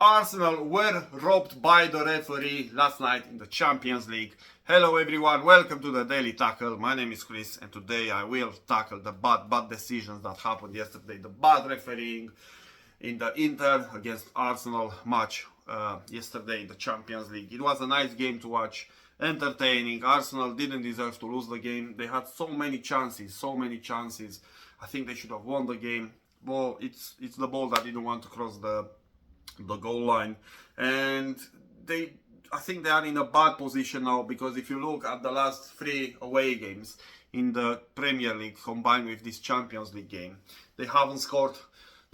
Arsenal were robbed by the referee last night in the Champions League. Hello everyone, welcome to the Daily Tackle. My name is Chris and today I will tackle the bad decisions that happened yesterday. The bad refereeing in the Inter against Arsenal match yesterday in the Champions League. It was a nice game to watch, entertaining. Arsenal didn't deserve to lose the game. They had so many chances. I think they should have won the game. Well, it's the ball that didn't want to cross the goal line, and I think they are in a bad position now, because if you look at the last 3 away games in the Premier League combined with this Champions League game, they haven't scored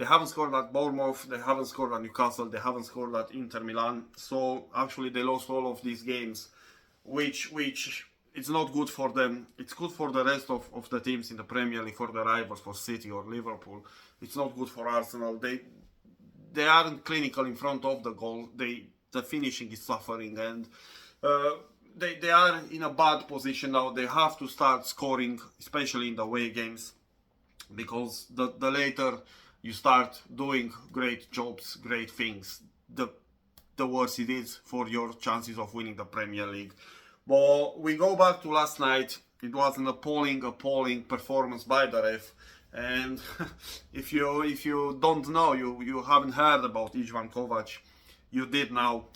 at Bournemouth, they haven't scored at Newcastle, they haven't scored at Inter Milan. So actually they lost all of these games, which it's not good for them. It's good for the rest of the teams in the Premier League, for the rivals, for City or Liverpool. It's not good for Arsenal. They aren't clinical in front of the goal. The finishing is suffering, and they are in a bad position now. They have to start scoring, especially in the away games, because the later you start doing great jobs, great things, the worse it is for your chances of winning the Premier League. But we go back to last night. It was an appalling performance by the ref. And if you don't know, you haven't heard about Ivan Kovac, you did now.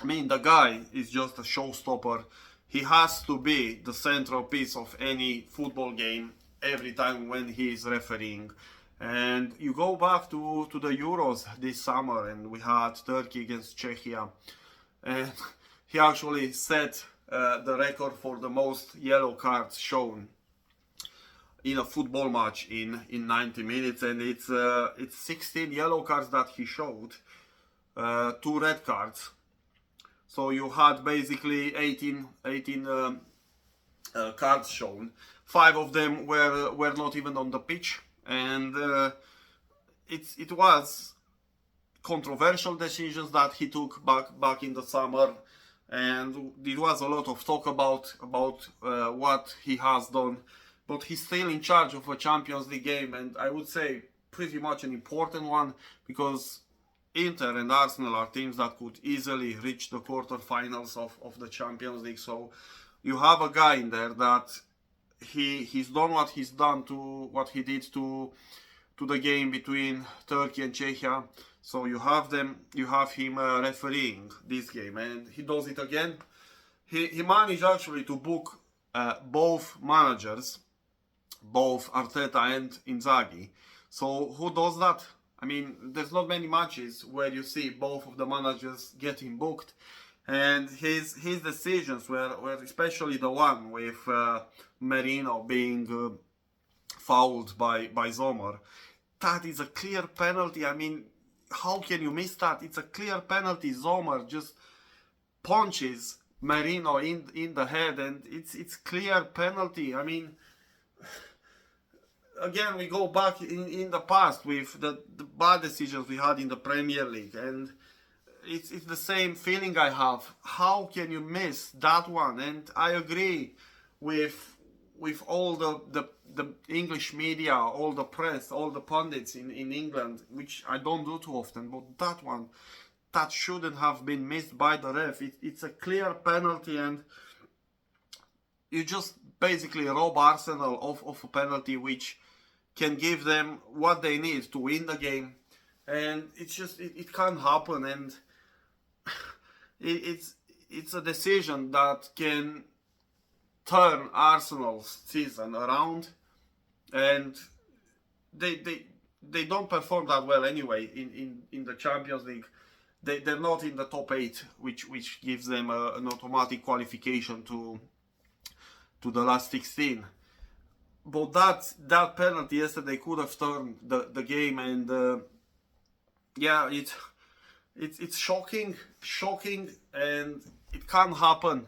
I mean, the guy is just a showstopper. He has to be the central piece of any football game every time when he is refereeing. And you go back to the Euros this summer, and we had Turkey against Czechia, and he actually set the record for the most yellow cards shown in a football match in 90 minutes, and it's 16 yellow cards that he showed, 2 red cards. So you had basically 18 cards shown. 5 of them were not even on the pitch, and it was controversial decisions that he took back in the summer, and there was a lot of talk about what he has done. But he's still in charge of a Champions League game, and I would say pretty much an important one, because Inter and Arsenal are teams that could easily reach the quarterfinals of the Champions League. So you have a guy in there that he's done what he did to the game between Turkey and Czechia. So you have him refereeing this game, and he does it again. He managed actually to book both managers, both Arteta and Inzaghi. So who does that? I mean, there's not many matches where you see both of the managers getting booked, and his decisions were especially the one with Merino being fouled by Zomer. That is a clear penalty. I mean, how can you miss that? It's a clear penalty. Zomer just punches Merino in the head, and it's clear penalty. I mean, again, we go back in the past with the bad decisions we had in the Premier League, and it's the same feeling I have. How can you miss that one? And I agree with all the English media, all the press, all the pundits in England, which I don't do too often, but that one, that shouldn't have been missed by the ref. It's a clear penalty, and you just basically rob Arsenal of a penalty which can give them what they need to win the game. And it's just, it can't happen, and it's a decision that can turn Arsenal's season around, and they don't perform that well anyway in the Champions League. They're not in the top 8, which gives them an automatic qualification to the last 16. But that penalty yesterday could have turned the game, and yeah, it's shocking, and it can't happen.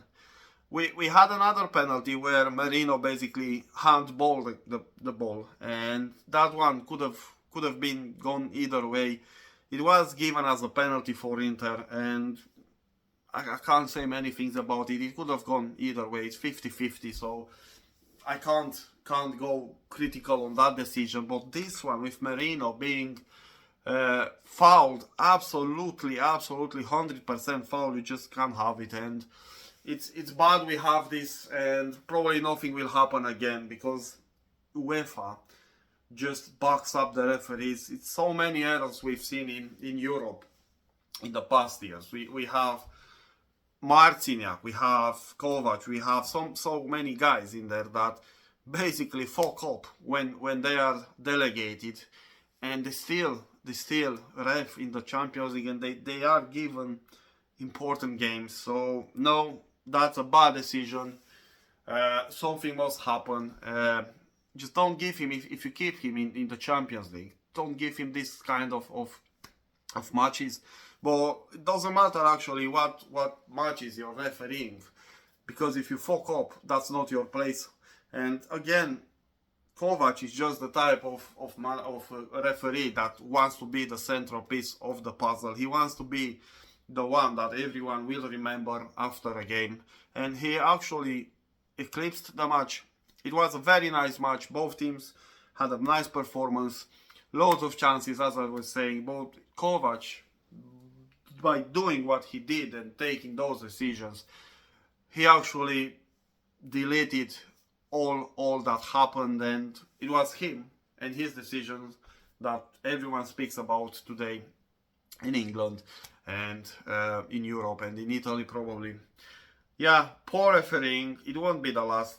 We had another penalty where Merino basically handballed the ball, and that one could have been gone either way. It was given as a penalty for Inter, and I can't say many things about it. It could have gone either way. It's 50-50, so I can't go critical on that decision. But this one with Merino being fouled, absolutely 100% foul. You just can't have it, and it's bad we have this, and probably nothing will happen again because UEFA just backs up the referees. It's so many errors we've seen in Europe in the past years. We have Marciniak, we have Kovac, we have so many guys in there that basically fuck up when they are delegated, and they still ref in the Champions League, and they are given important games. So no, that's a bad decision. Something must happen. Just don't give him, if you keep him in the Champions League, don't give him this kind of matches. But it doesn't matter actually what matches you're refereeing, because if you fuck up, that's not your place. And again, Kovac is just the type of referee that wants to be the central piece of the puzzle. He wants to be the one that everyone will remember after a game. And he actually eclipsed the match. It was a very nice match. Both teams had a nice performance. Loads of chances, as I was saying. But Kovac, by doing what he did and taking those decisions, he actually deleted all that happened, and it was him and his decisions that everyone speaks about today in England and in Europe and in Italy probably. Yeah, poor refereeing. It won't be the last.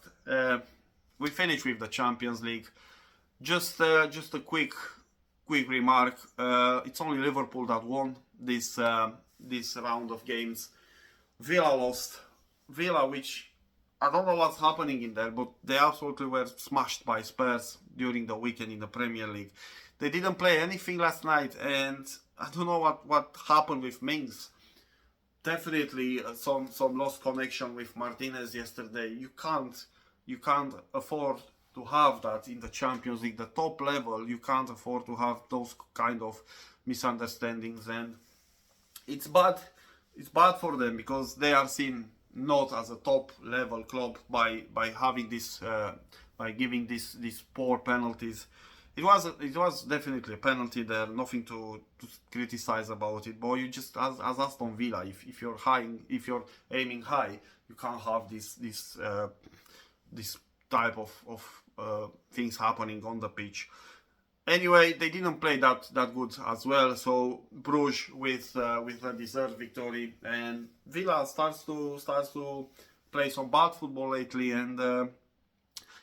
We finish with the Champions League. Just a quick remark. It's only Liverpool that won this round of games. Villa lost. Villa, which I don't know what's happening in there, but they absolutely were smashed by Spurs during the weekend in the Premier League. They didn't play anything last night, and I don't know what happened with Mings. Definitely some lost connection with Martinez yesterday. You can't afford to have that in the Champions League, the top level. You can't afford to have those kind of misunderstandings, and it's bad. It's bad for them because they are seen not as a top level club by having this by giving these poor penalties. It was definitely a penalty there, nothing to criticize about it. But you just, as Aston Villa, if you're aiming high, you can't have this type of things happening on the pitch. Anyway, they didn't play that good as well. So Bruges with a deserved victory, and Villa starts to play some bad football lately, and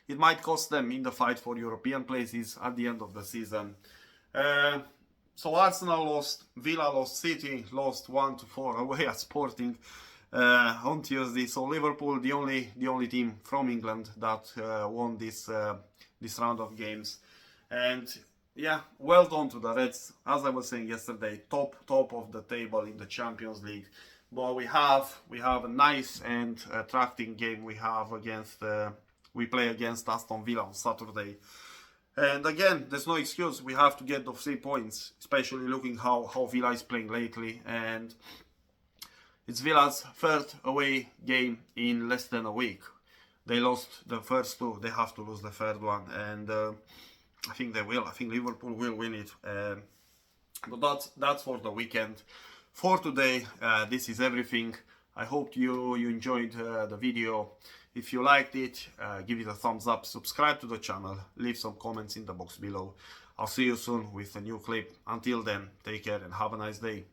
it might cost them in the fight for European places at the end of the season. So Arsenal lost, Villa lost, City lost 1-4 away at Sporting on Tuesday. So Liverpool, the only team from England that won this round of games. And yeah, well done to the Reds. As I was saying yesterday, top of the table in the Champions League. But we have a nice and attracting game. We play against Aston Villa on Saturday. And again, there's no excuse. We have to get the 3 points, especially looking how Villa is playing lately. And it's Villa's third away game in less than a week. They lost the first 2. They have to lose the third one. And I think they will. I think Liverpool will win it. But that's for the weekend. For today, this is everything. I hope you enjoyed the video. If you liked it, give it a thumbs up, subscribe to the channel, leave some comments in the box below. I'll see you soon with a new clip. Until then, take care and have a nice day.